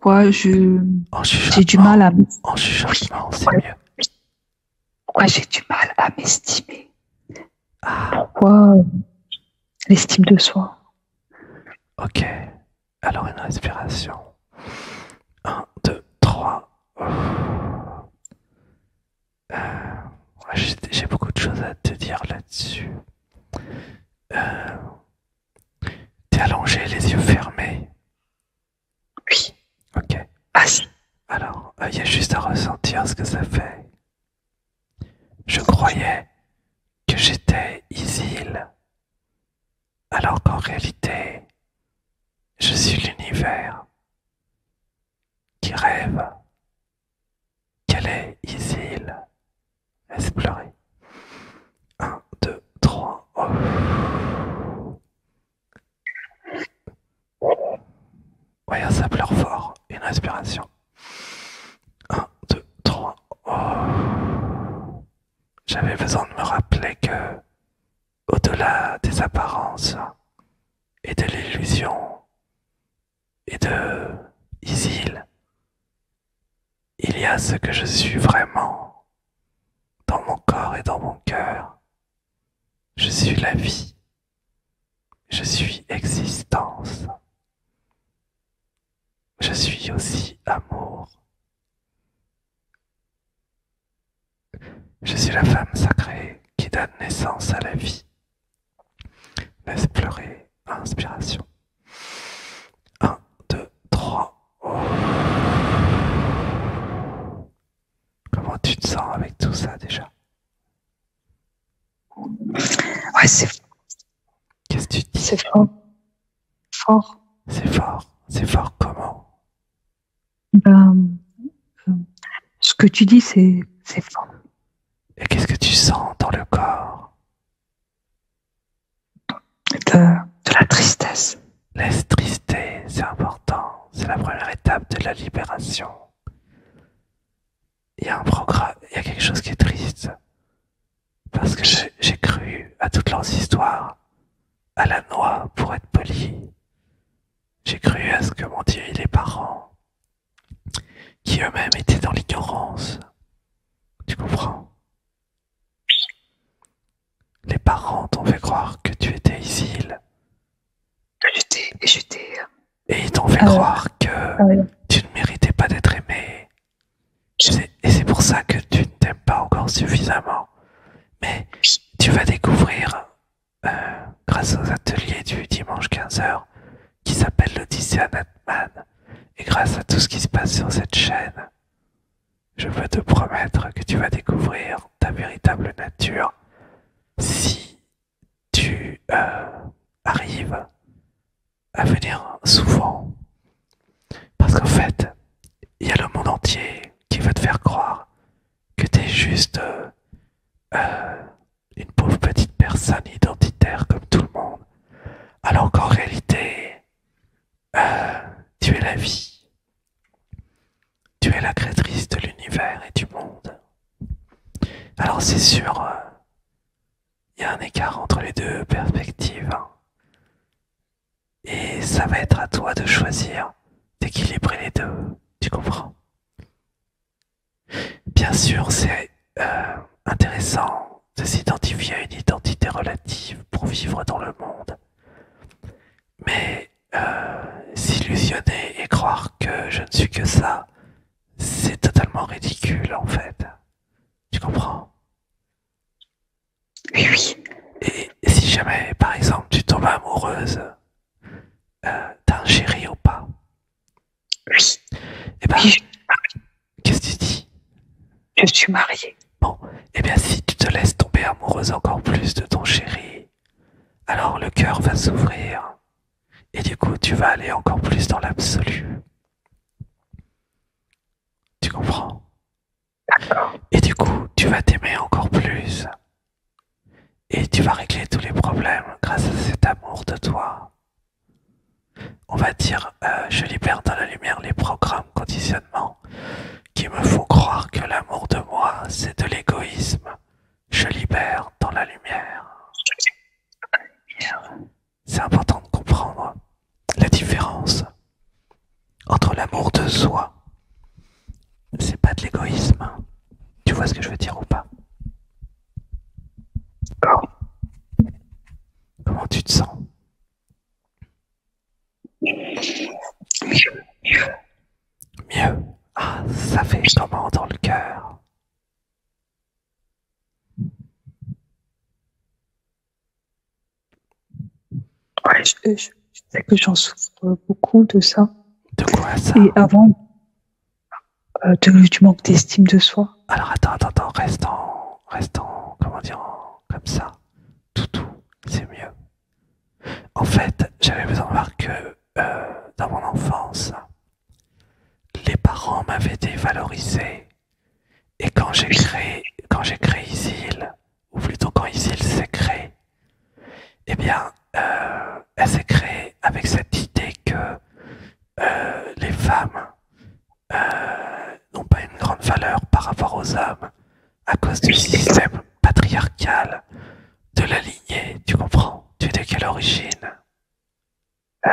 pourquoi En j'ai du mal chuchotement. à En chuchotement, c'est pourquoi, mieux. pourquoi j'ai du mal à m'estimer? Ah, Pourquoi l'estime de soi? ok. Alors une respiration. Un, 2, 3. J'ai beaucoup de choses à te dire là-dessus. Euh, T'es allongé, les yeux fermés. Oui. Ok. Ah si. Alors, il y a juste à ressentir ce que ça fait. Je croyais que j'étais Isil, alors qu'en réalité, je suis l'univers qui rêve qu'elle est Isil. Laisse pleurer. Un, 2, 3. Ouais, ça pleure fort. Une respiration. Un, 2, 3. J'avais besoin de me rappeler que, au-delà des apparences et de l'illusion et de Isil, il y a ce que je suis vraiment dans mon corps et dans mon cœur. Je suis la vie. Je suis existence. Je suis aussi amour. Je suis la femme sacrée qui donne naissance à la vie. Laisse pleurer. Inspiration. Un, 2, 3. Comment tu te sens avec tout ça déjà? Ouais, Qu'est-ce que tu dis? c'est fort. Fort. C'est fort. C'est fort comment? Ben, euh, ce que tu dis, c'est fort. Et qu'est-ce que tu sens dans le corps? De la tristesse. Laisse trister, c'est important. C'est la première étape de la libération. Il y a un programme, il y a quelque chose qui est triste. Parce que j'ai cru à toutes leurs histoires, à la noix pour être poli. J'ai cru à ce que m'ont dit les parents, qui eux-mêmes étaient dans l'ignorance. Tu comprends? Les parents t'ont fait croire que tu étais Isil. J'étais. Et ils t'ont fait croire que tu ne méritais pas d'être aimé. Et c'est pour ça que tu ne t'aimes pas encore suffisamment. Mais tu vas découvrir, grâce aux ateliers du dimanche 15h, qui s'appelle l'Odyssée Anatman, et grâce à tout ce qui se passe sur cette chaîne, je peux te promettre que tu vas découvrir ta véritable nature si tu arrives à venir souvent. Parce qu'en fait, il y a le monde entier qui veut te faire croire que t'es juste une pauvre petite personne identitaire comme tout le monde. Alors qu'en réalité, tu es la vie. Tu es la créatrice de l'univers et du monde. Alors c'est sûr, il y a un écart entre les deux perspectives. Hein. Et ça va être à toi de choisir, d'équilibrer les deux. Tu comprends? Bien sûr, c'est intéressant de s'identifier à une identité relative pour vivre dans le monde. Mais s'illusionner et croire que je ne suis que ça, c'est totalement ridicule en fait. Tu comprends? Oui, oui. Et si jamais, par exemple, tu tombes amoureuse d'un chéri ou pas, Oui. eh ben, Oui, qu'est-ce que tu dis? je suis mariée. Bon, eh bien si tu te laisses tomber amoureuse encore plus de ton chéri, alors le cœur va s'ouvrir et du coup tu vas aller encore plus dans l'absolu. Tu comprends? Et du coup tu vas t'aimer encore plus et tu vas régler tous les problèmes grâce à cet amour de toi. On va dire, je libère dans la lumière les programmes conditionnements qui me font croire que l'amour de moi c'est de l'égoïsme. Je libère dans la lumière. C'est important de comprendre la différence entre l'amour de soi. C'est pas de l'égoïsme. Hein. Tu vois ce que je veux dire ou pas? D'accord. Comment tu te sens? Mieux. Mieux. Ah, ça fait comment dans le cœur? Ouais, je sais que j'en souffre beaucoup de ça. De quoi ça? Et avant, du manque d'estime de soi. Alors attends, restons, comment dire, comme ça. Toutou, c'est mieux. En fait, j'avais besoin de voir que dans mon enfance, les parents m'avaient dévalorisé. Et quand j'ai créé Isil, ou plutôt quand Isil s'est créée, eh bien, elle s'est créée avec cette idée que les femmes n'ont pas une grande valeur par rapport aux hommes à cause du système patriarcal de la lignée, tu comprends? Tu es de quelle origine?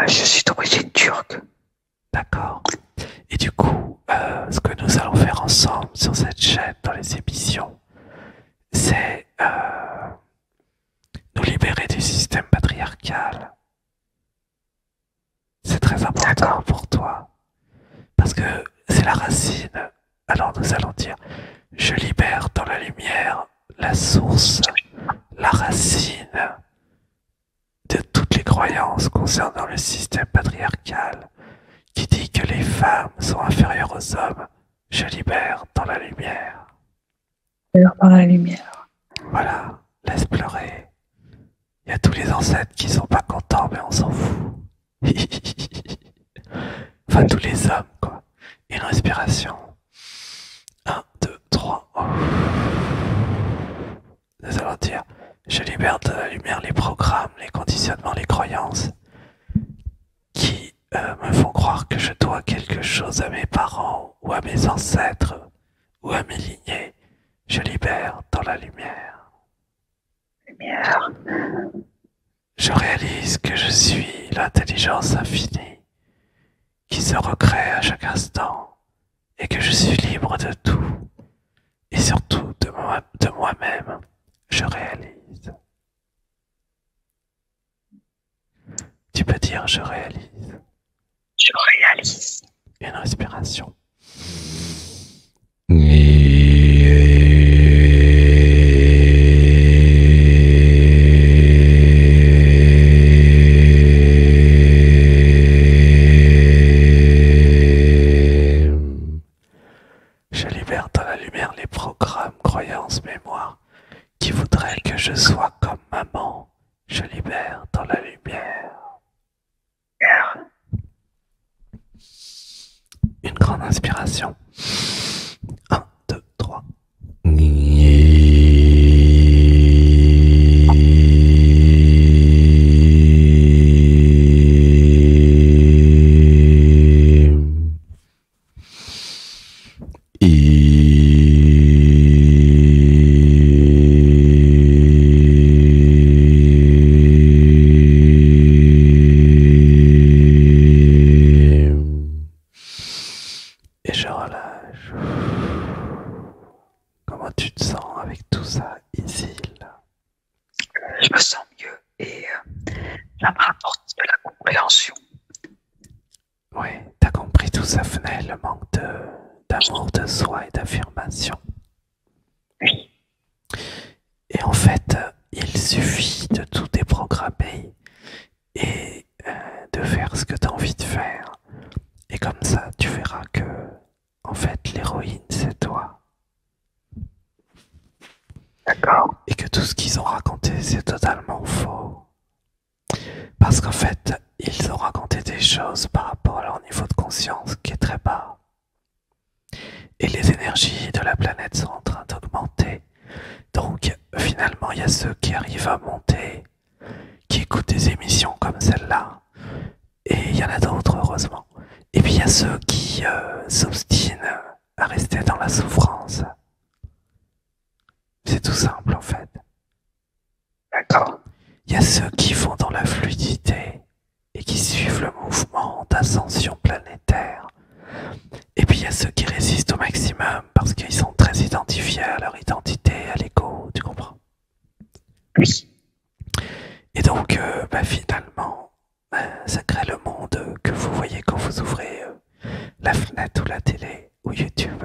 Je suis d'origine turque. D'accord. Et du coup, ce que nous allons faire ensemble sur cette chaîne, dans les émissions, c'est nous libérer du système patriarcal. C'est très important pour toi. Parce que c'est la racine. Alors nous allons dire, je libère dans la lumière la source, la racine de toutes les croyances concernant le système patriarcal qui dit que les femmes sont inférieures aux hommes. Je libère dans la lumière. Dans la lumière. Voilà, laisse pleurer. Il y a tous les ancêtres qui sont pas contents, mais on s'en fout. Enfin, tous les hommes, quoi. Une respiration. 1, 2, 3. Nous allons dire, je libère de la lumière les programmes, les conditionnements, les croyances qui me font croire que je dois quelque chose à mes parents ou à mes ancêtres ou à mes lignées. Je libère dans la lumière. Lumière. Je réalise que je suis l'intelligence infinie qui se recrée à chaque instant et que je suis libre de tout et surtout de moi-même. Je réalise. Tu peux dire je réalise. Je réalise. Une respiration. Je libère dans la lumière les programmes, croyances, mémoires qui voudraient que je sois comme maman. Je libère dans la lumière. Une grande inspiration. 1, 2, 3. Et je relâche. Comment tu te sens avec tout ça, Isil? Je me sens mieux et ça me rapporte de la compréhension. Oui, t'as compris d'où ça venait, le manque d'amour de soi et d'affirmation. Oui. Et en fait, il suffit de tout déprogrammer et de faire ce que tu as envie de faire. Et comme ça, tu verras que, en fait, l'héroïne, c'est toi. D'accord. Et que tout ce qu'ils ont raconté, c'est totalement faux. Parce qu'en fait, ils ont raconté des choses par rapport à leur niveau de conscience qui est très bas. Et les énergies de la planète sont en train d'augmenter. Donc, finalement, il y a ceux qui arrivent à monter, qui écoutent des émissions comme celle-là. Et il y en a d'autres, heureusement. Et puis, il y a ceux qui s'obstinent à rester dans la souffrance. C'est tout simple, en fait. D'accord. Il y a ceux qui vont dans la fluidité et qui suivent le mouvement d'ascension planétaire. ceux qui résistent au maximum parce qu'ils sont très identifiés à leur identité, à l'ego, tu comprends? Oui. Et donc, finalement, ça crée le monde que vous voyez quand vous ouvrez la fenêtre ou la télé ou YouTube.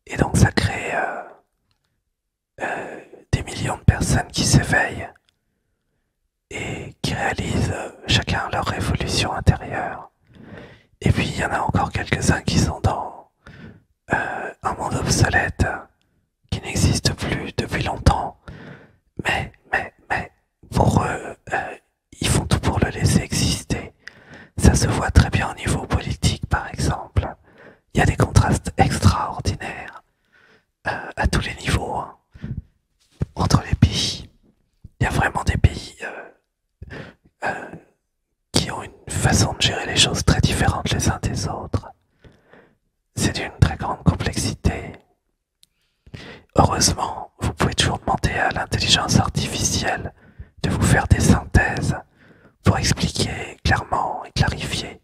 Et donc, ça crée des millions de personnes qui s'éveillent et qui réalisent chacun leur révolution intérieure. Et puis, il y en a encore quelques-uns qui sont dans un monde obsolète qui n'existe plus depuis longtemps. Mais, pour eux, ils font tout pour le laisser exister. Ça se voit très bien au niveau politique, par exemple. Il y a des contrastes extraordinaires à tous les niveaux, hein, entre les pays. Il y a vraiment des pays qui ont une façon de gérer les choses très différentes les uns des autres. C'est d'une très grande complexité. Heureusement, vous pouvez toujours demander à l'intelligence artificielle de vous faire des synthèses pour expliquer clairement et clarifier.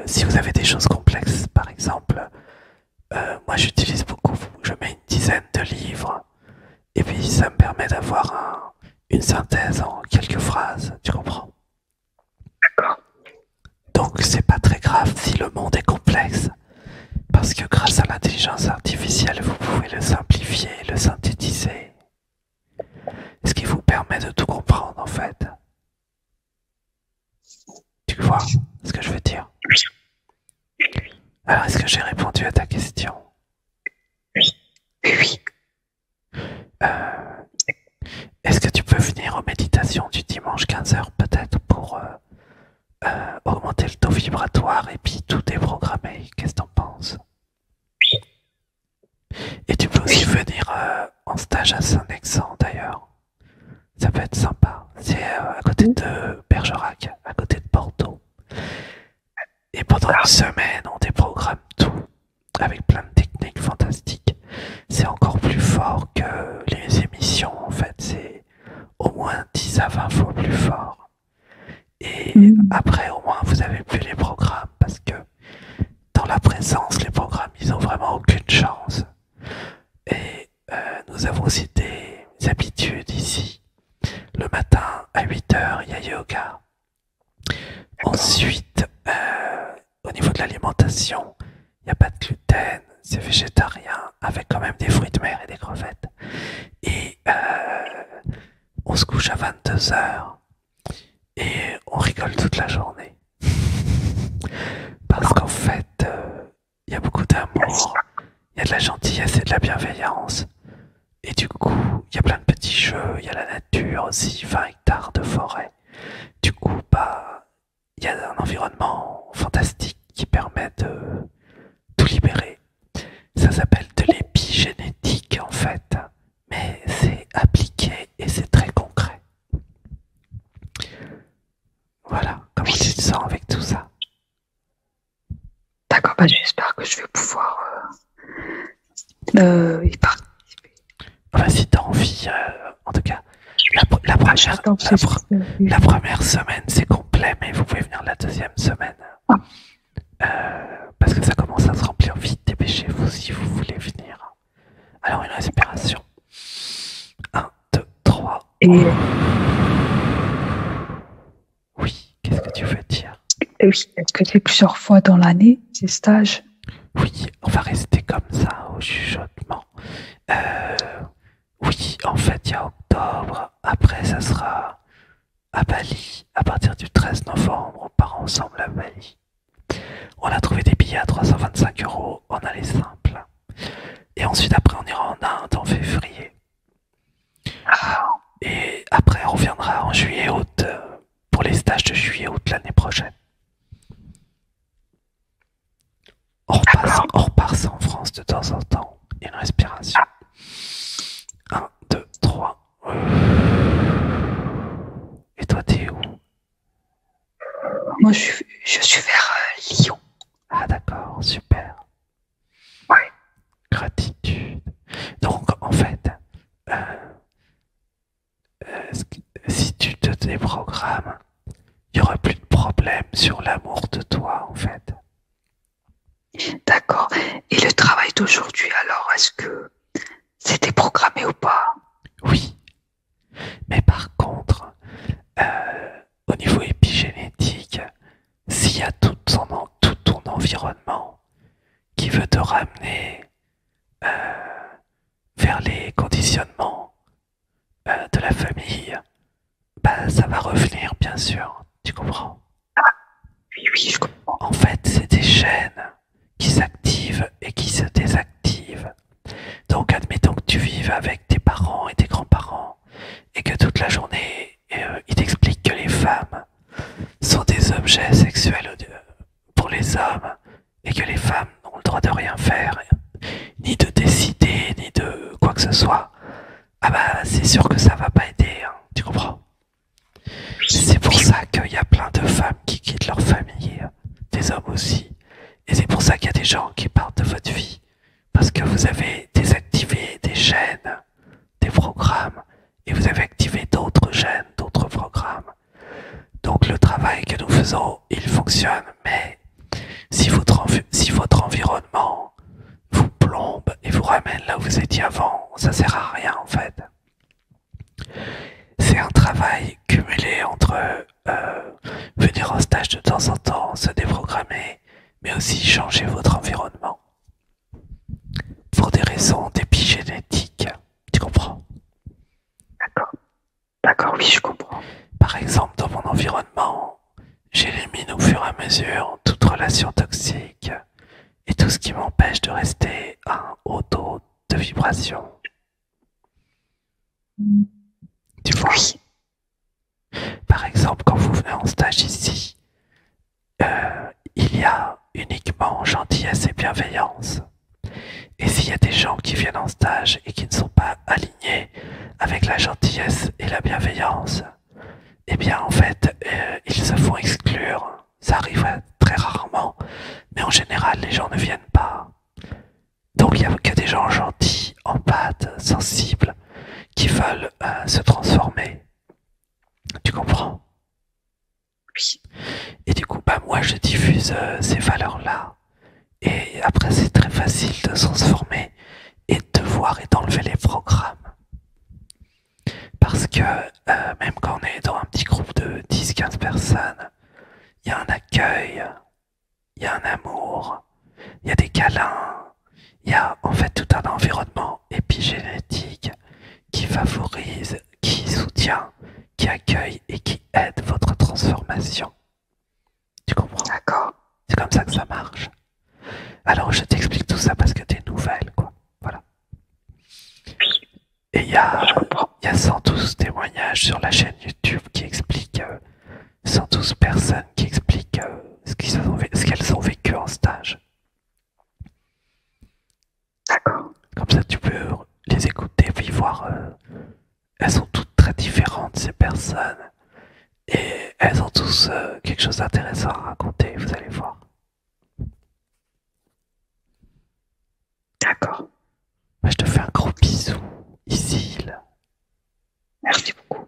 Si vous avez des choses complexes, par exemple, moi j'utilise beaucoup, je mets une dizaine de livres, et puis ça me permet d'avoir une synthèse en quelques phrases, tu comprends? D'accord. Donc c'est pas très grave si le monde est complexe, parce que grâce à l'intelligence artificielle, vous pouvez le simplifier, le synthétiser, ce qui vous permet de tout comprendre en fait. Tu vois ce que je veux dire? Alors, est-ce que j'ai répondu à ta question? Oui. Est-ce que tu peux venir aux méditations du dimanche 15h peut-être pour augmenter le taux vibratoire et puis tout déprogrammer? Qu'est-ce que t'en penses? Et tu peux aussi venir en stage à Saint-Nexan d'ailleurs. Ça peut être sympa. C'est à côté de Bergerac, à côté de Bordeaux. Et pendant une semaine, on déprogramme tout avec plein de techniques fantastiques. C'est encore plus fort que les émissions en fait. C'est au moins 10 à 20 fois plus fort. Et après, au moins, vous avez plus les programmes parce que dans la présence, les programmes, ils ont vraiment aucune chance. Et nous avons aussi des habitudes ici. Le matin, à 8h, il y a yoga. Ensuite, au niveau de l'alimentation, il n'y a pas de gluten, c'est végétarien, avec quand même des fruits de mer et des crevettes. Et on se couche à 22h et on rigole toute la journée. Parce qu'en fait, il y a beaucoup d'amour, il y a de la gentillesse et de la bienveillance. Et du coup, il y a plein de petits jeux, il y a la nature aussi, 20 hectares de forêt. Du coup, il y a un environnement fantastique qui permet de tout libérer. Ça s'appelle de l'épigénétique en fait, mais c'est appliqué et c'est très concret. Voilà, comment tu te sens avec tout ça? D'accord, j'espère que je vais pouvoir y participer. Enfin, si t'as envie, en tout cas, la première semaine c'est complet, mais vous pouvez venir la deuxième semaine. Parce que ça commence à se remplir vite, dépêchez-vous si vous voulez venir. Alors une respiration. 1, 2, 3. Et oui, qu'est-ce que tu veux dire? oui, est-ce que c'est plusieurs fois dans l'année, ces stages? Oui, on va rester comme ça au chuchotement. Oui, en fait, il y a octobre. Après, ça sera à Bali. À partir du 13 novembre, on part ensemble à Bali. On a trouvé des billets à 325 €. On a les simples. Et ensuite, après, on ira en Inde en février. Et après, on reviendra en juillet-août pour les stages de juillet-août l'année prochaine. On repasse en France de temps en temps. Une respiration. 1, 2, 3. Et toi, t'es où? Moi, je suis vers Lyon. Ah d'accord, super. Ouais. Gratitude. Donc, en fait, si tu te déprogrammes, il n'y aura plus de problème sur l'amour de toi, en fait. D'accord. d'aujourd'hui, alors, est-ce que c'était programmé ou pas? Oui, mais par contre, au niveau épigénétique, s'il y a tout ton environnement qui veut te ramener vers les conditionnements de la famille, bah, ça va revenir, bien sûr. Tu comprends? Oui, oui, je comprends. En fait, c'est des chaînes qui s'activent et qui se désactivent. Donc, admettons que tu vives avec tes parents et tes grands-parents et que toute la journée, ils t'expliquent que les femmes sont des objets sexuels pour les hommes et que les femmes n'ont le droit de rien faire, ni de décider, ni de quoi que ce soit. Ah bah, c'est sûr que ça va pas aider, hein, tu comprends? C'est pour ça qu'il y a plein de femmes qui quittent leur famille, des hommes aussi. Et c'est pour ça qu'il y a des gens qui partent de votre vie. Parce que vous avez désactivé des chaînes, des programmes, et vous avez activé d'autres chaînes, d'autres programmes. Donc le travail que nous faisons, il fonctionne, mais si votre environnement vous plombe et vous ramène là où vous étiez avant, ça sert à rien en fait. C'est un travail cumulé entre venir en stage de temps en temps, se déprogrammer, mais aussi changer votre environnement. Pour des raisons d'épigénétique, tu comprends? D'accord. D'accord, oui, je comprends. Par exemple, dans mon environnement, j'élimine au fur et à mesure toute relation toxique et tout ce qui m'empêche de rester à un haut taux de vibration. Tu vois? Oui. Par exemple, quand vous venez en stage ici, il y a uniquement gentillesse et bienveillance. Et s'il y a des gens qui viennent en stage et qui ne sont pas alignés avec la gentillesse et la bienveillance, eh bien en fait, ils se font exclure. Ça arrive très rarement, mais en général, les gens ne viennent pas. Donc il n'y a que des gens gentils, empathes, sensibles, qui veulent se transformer. Tu comprends? Oui. Et du coup, bah moi, je diffuse ces valeurs-là. Et après, c'est très facile de se transformer et de voir et d'enlever les programmes. Parce que même quand on est dans un petit groupe de 10-15 personnes, il y a un accueil, il y a un amour, il y a des câlins, il y a en fait tout un environnement épigénétique qui favorise, qui soutient, qui accueille et qui aide votre transformation. Tu comprends? D'accord. C'est comme ça que ça marche. Alors je t'explique tout ça parce que t'es nouvelle, quoi. Voilà. Et il y a 112 témoignages sur la chaîne YouTube qui expliquent, 112 personnes qui expliquent ce qu'elles ont vécu en stage. D'accord. Comme ça tu peux les écouter puis voir. Elles sont toutes très différentes ces personnes. Et elles ont tous quelque chose d'intéressant à raconter, vous allez voir. D'accord. Moi, je te fais un gros bisou, ici, là. Merci beaucoup.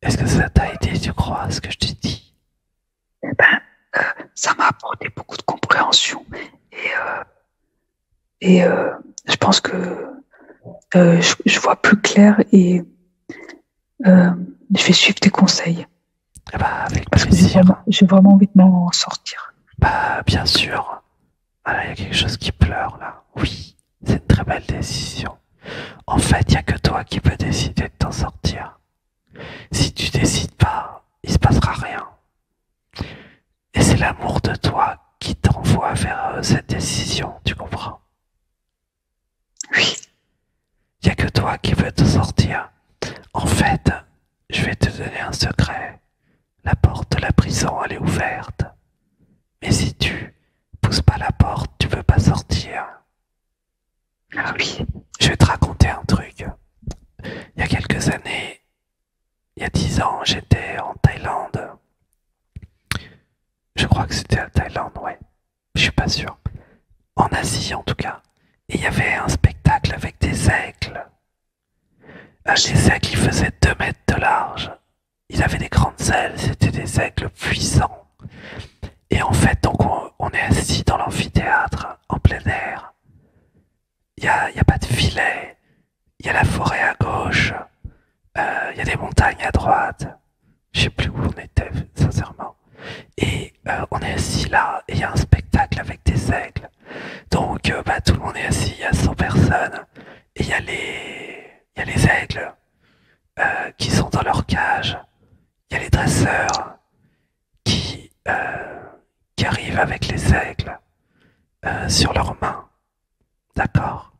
Est-ce que ça t'a aidé, tu crois, ce que je t'ai dit? Eh ben, ça m'a apporté beaucoup de compréhension. Et je pense que je vois plus clair et je vais suivre tes conseils. Bah, avec Parce que plaisir. j'ai vraiment envie de m'en sortir. Bah, bien sûr. Ah là, il y a quelque chose qui pleure, là. Oui, c'est une très belle décision. En fait, il n'y a que toi qui peux décider de t'en sortir. Si tu décides pas, il se passera rien. Et c'est l'amour de toi qui t'envoie vers cette décision, tu comprends? Oui. Il n'y a que toi qui peux te sortir. En fait, je vais te donner un secret. La porte de la prison, elle est ouverte. Mais si tu pousses pas la porte, tu peux pas sortir. Ah oui. Je vais te raconter un truc. Il y a quelques années, il y a 10 ans, j'étais en Thaïlande. Je crois que c'était à Thaïlande, ouais. Je suis pas sûr. En Asie, en tout cas. Et il y avait un spectacle avec des aigles. Les aigles, ils faisaient 2 mètres de large. Ils avaient des grandes ailes, c'était des aigles puissants. Et en fait, donc on est assis dans l'amphithéâtre, en plein air. il y a la forêt à gauche, il y a des montagnes à droite. Je sais plus où on était, sincèrement. Et on est assis là, et il y a un spectacle avec des aigles. Donc tout le monde est assis, il y a 100 personnes. Et il y a les aigles qui sont dans leur cage. Il y a les dresseurs qui arrivent avec les aigles sur leurs mains. D'accord?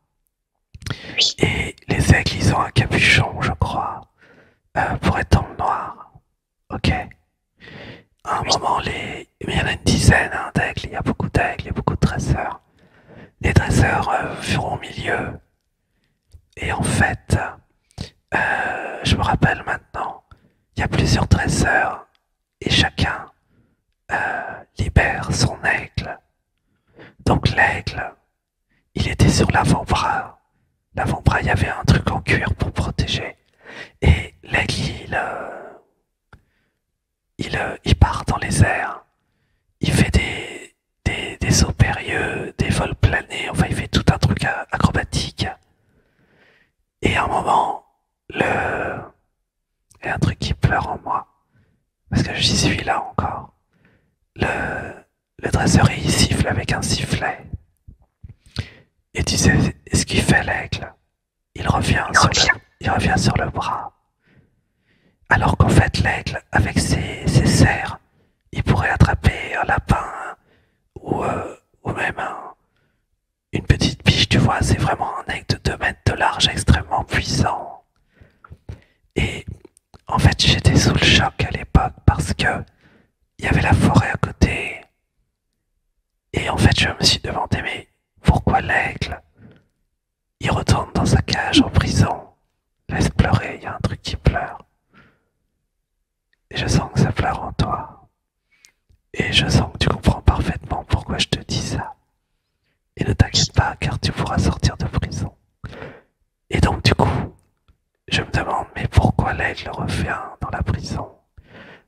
Et les aigles, ils ont un capuchon, je crois, pour être dans le noir. Ok? À un moment, il y en a une dizaine d'aigles, il y a beaucoup d'aigles, il y a beaucoup de dresseurs. Les dresseurs vont au milieu. Et en fait, je me rappelle maintenant, il y a plusieurs dresseurs et chacun libère son aigle. Donc l'aigle, il était sur l'avant-bras. L'avant-bras, il y avait un truc en cuir pour protéger. Et l'aigle, il part dans les airs. Il fait des sauts périlleux, des vols planés. Enfin, il fait tout un truc acrobatique. Et à un moment, il y a un truc qui pleure en moi. Parce que j'y suis là encore. Le dresseur, il siffle avec un sifflet. Et tu sais ce qu'il fait, l'aigle? Il revient sur le bras. Alors qu'en fait, l'aigle, avec ses serres, il pourrait attraper un lapin ou même une petite biche, tu vois. C'est vraiment un aigle de 2 mètres de large, extrêmement puissant. Et en fait, j'étais sous le choc à l'époque parce que il y avait la forêt à côté. Et en fait, je me suis demandé, mais pourquoi l'aigle, il retourne dans sa cage en prison, laisse pleurer, il y a un truc qui pleure. Et je sens que ça pleure en toi. Et je sens que tu comprends parfaitement pourquoi je te dis ça. Et ne t'inquiète pas, car tu pourras sortir de prison. Et donc du coup, je me demande, mais pourquoi l'aigle revient dans la prison?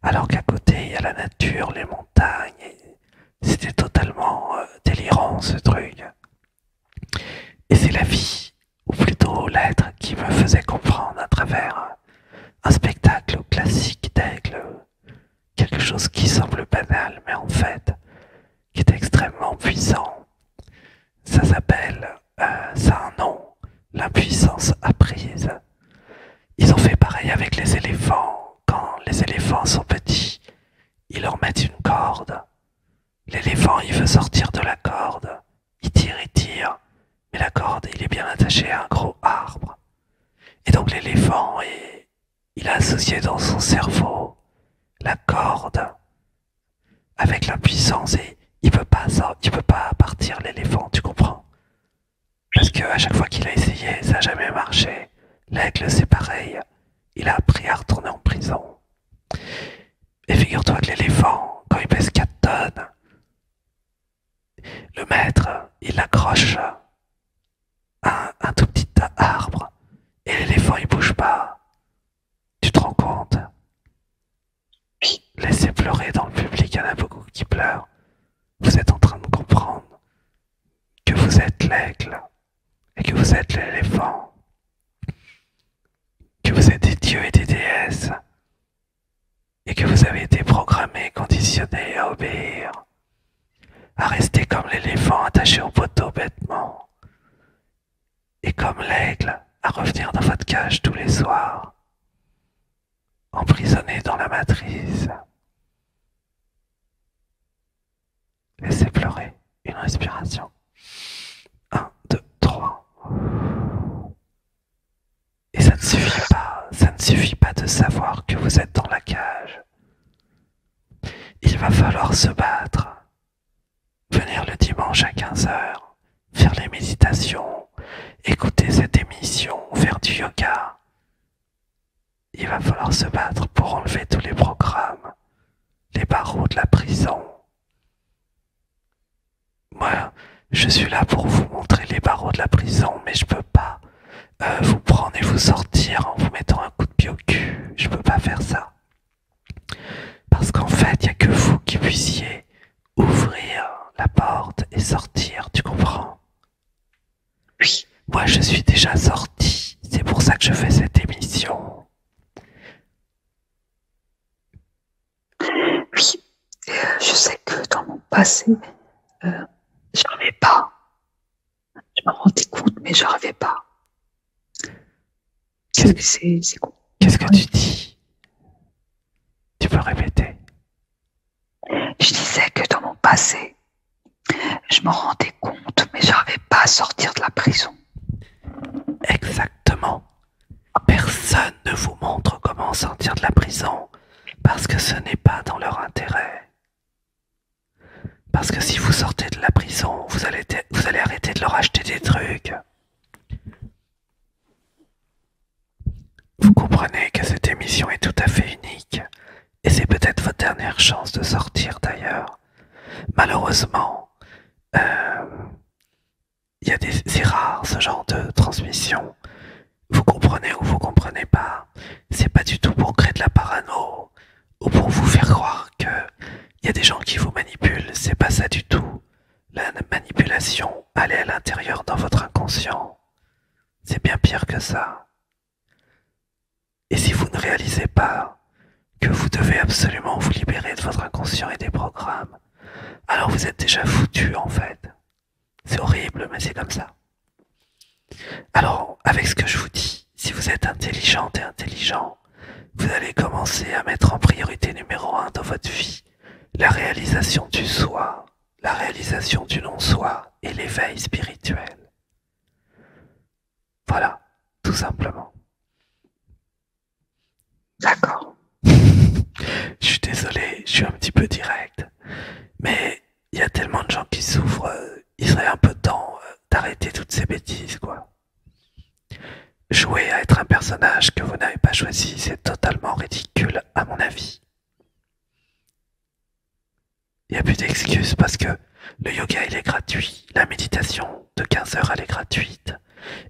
Alors qu'à côté, il y a la nature, les montagnes. C'était totalement délirant, ce truc. Et c'est la vie, ou plutôt l'être, qui me faisait comprendre à travers un spectacle classique d'aigle, quelque chose qui semble banal, mais en fait, qui est extrêmement puissant. Ça s'appelle, ça a un nom, l'impuissance apprise. Ils ont fait pareil avec les éléphants. Quand les éléphants sont petits, ils leur mettent une corde. L'éléphant, il veut sortir de la corde. Il tire, mais la corde, il est bien attaché à un gros arbre. Et donc l'éléphant, il a associé dans son cerveau la corde avec l'impuissance et il peut pas partir l'éléphant, tu comprends? Parce que à chaque fois qu'il a essayé, ça n'a jamais marché. L'aigle, c'est pareil. Il a appris à retourner en prison. Et figure-toi que l'éléphant, quand il pèse 4 tonnes, le maître, il l'accroche à un tout petit arbre et l'éléphant, il bouge pas. Tu te rends compte? Laissez pleurer dans le public, il y en a beaucoup qui pleurent. Vous êtes en train de comprendre que vous êtes l'aigle et que vous êtes l'éléphant. Que vous êtes des dieux et des déesses. Et que vous avez été programmés, conditionnés à obéir. À rester comme l'éléphant attaché au poteau bêtement. Et comme l'aigle, à revenir dans votre cage tous les soirs. Emprisonné dans la matrice. Laissez pleurer. Une respiration. 1, 2, 3. Et ça ne suffit pas. Ça ne suffit pas de savoir que vous êtes dans la cage. Il va falloir se battre. Venir le dimanche à 15 heures. Faire les méditations. Écouter cette émission. Faire du yoga. Il va falloir se battre pour enlever tous les programmes. Les barreaux de la prison. Moi, je suis là pour vous montrer les barreaux de la prison, mais je peux pas vous prendre et vous sortir en vous mettant un coup de pied au cul. Je peux pas faire ça. Parce qu'en fait, il n'y a que vous qui puissiez ouvrir la porte et sortir, tu comprends? Oui. Moi, je suis déjà sorti. C'est pour ça que je fais cette émission. Oui, je sais que dans mon passé, j'arrivais pas. Je me rendais compte, mais j'arrivais pas. C'est con. Qu'est-ce que tu dis? Tu peux répéter? Je disais que dans mon passé, je me rendais compte, mais j'arrivais pas à sortir de la prison. Exactement. Personne ne vous montre comment sortir de la prison parce que ce n'est pas dans leur intérêt. Parce que si vous sortez de la prison, vous allez arrêter de leur acheter des trucs. Vous comprenez que cette émission est tout à fait unique et c'est peut-être votre dernière chance de sortir d'ailleurs. Malheureusement, c'est rare ce genre de transmission. Vous comprenez ou vous comprenez pas. C'est pas du tout pour créer de la parano ou pour vous faire croire que y a des gens qui vous manipulent. C'est pas ça du tout. La manipulation, elle est à l'intérieur dans votre inconscient. C'est bien pire que ça. Et si vous ne réalisez pas que vous devez absolument vous libérer de votre inconscient et des programmes, alors vous êtes déjà foutu en fait. C'est horrible, mais c'est comme ça. Alors, avec ce que je vous dis, si vous êtes intelligente et intelligent, vous allez commencer à mettre en priorité numéro 1 dans votre vie la réalisation du soi, la réalisation du non-soi et l'éveil spirituel. Voilà, tout simplement. D'accord. Je suis désolé, je suis un petit peu direct, mais il y a tellement de gens qui souffrent, il serait un peu temps d'arrêter toutes ces bêtises, quoi. Jouer à être un personnage que vous n'avez pas choisi, c'est totalement ridicule, à mon avis. Il n'y a plus d'excuses parce que le yoga, il est gratuit, la méditation de 15 heures, elle est gratuite,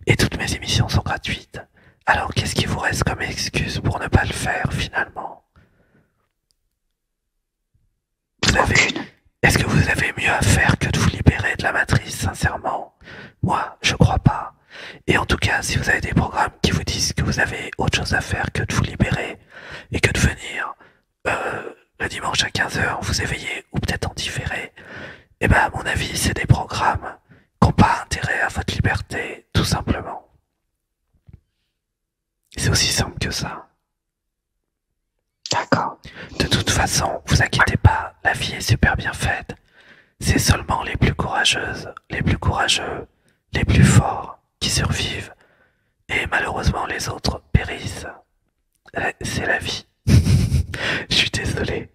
et toutes mes émissions sont gratuites. Alors qu'est-ce qui vous reste comme excuse pour ne pas le faire, finalement? Est-ce que vous avez mieux à faire que de vous libérer de la matrice, sincèrement? Moi, je crois pas. Et en tout cas, si vous avez des programmes qui vous disent que vous avez autre chose à faire que de vous libérer et que de venir le dimanche à 15 heures vous éveiller ou peut-être en différé, eh ben à mon avis, c'est des programmes qui n'ont pas intérêt à votre liberté, tout simplement. C'est aussi simple que ça. D'accord. De toute façon, vous inquiétez pas, la vie est super bien faite. C'est seulement les plus courageuses, les plus courageux, les plus forts qui survivent. Et malheureusement, les autres périssent. C'est la vie. Je suis désolé.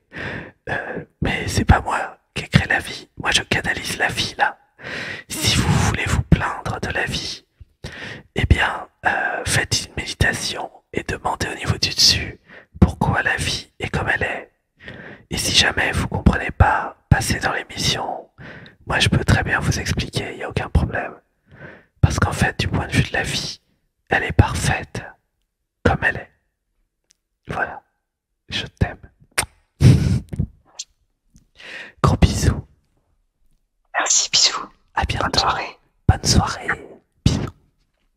Mais c'est pas moi qui ai créé la vie. Moi, je canalise la vie, là. Si vous voulez vous plaindre de la vie, eh bien, faites une méditation et demandez au niveau du dessus pourquoi la vie est comme elle est. Et si jamais vous comprenez pas, passez dans l'émission. Moi, je peux très bien vous expliquer, il n'y a aucun problème. Parce qu'en fait, du point de vue de la vie, elle est parfaite, comme elle est.